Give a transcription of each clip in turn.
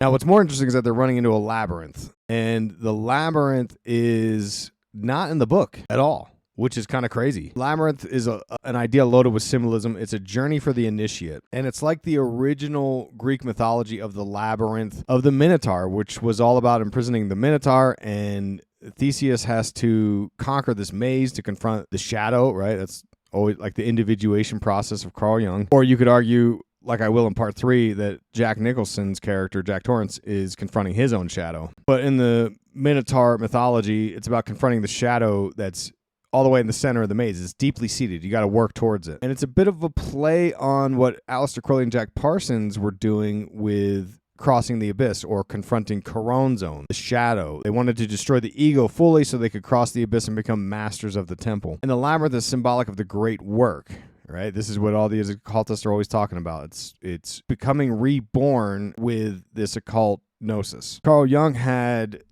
Now, what's more interesting is that they're running into a labyrinth, and the labyrinth is not in the book at all, which is kind of crazy. Labyrinth is an idea loaded with symbolism. It's a journey for the initiate, and it's like the original Greek mythology of the labyrinth of the Minotaur, which was all about imprisoning the Minotaur, and Theseus has to conquer this maze to confront the shadow, right? That's always like the individuation process of Carl Jung. Or you could argue, like I will in part 3, that Jack Nicholson's character, Jack Torrance, is confronting his own shadow. But in the Minotaur mythology, it's about confronting the shadow that's all the way in the center of the maze. It's deeply seated. You got to work towards it. And it's a bit of a play on what Aleister Crowley and Jack Parsons were doing with crossing the abyss, or confronting Charon's own, the shadow. They wanted to destroy the ego fully so they could cross the abyss and become masters of the temple. And the labyrinth is symbolic of the great work, right? This is what all these occultists are always talking about. It's becoming reborn with this occult gnosis. Carl Jung had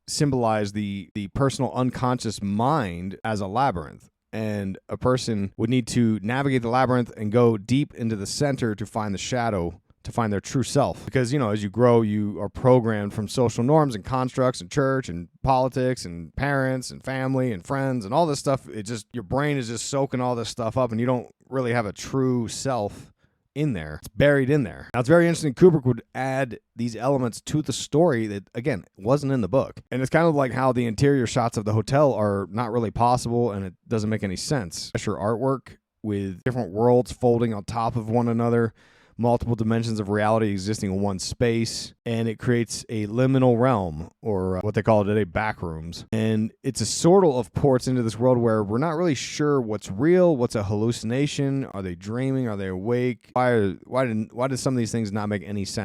symbolized the personal unconscious mind as a labyrinth. And a person would need to navigate the labyrinth and go deep into the center to find the shadow, to find their true self. Because, as you grow, you are programmed from social norms and constructs and church and politics and parents and family and friends and all this stuff. Your brain is just soaking all this stuff up, and you don't really have a true self in there. It's buried in there. Now, it's very interesting. Kubrick would add these elements to the story that, again, wasn't in the book. And it's kind of like how the interior shots of the hotel are not really possible, and it doesn't make any sense. Your artwork with different worlds folding on top of one another, multiple dimensions of reality existing in one space, and it creates a liminal realm, or what they call today backrooms. And it's a sortal of ports into this world where we're not really sure what's real, what's a hallucination. Are they dreaming? Are they awake? Why did some of these things not make any sense?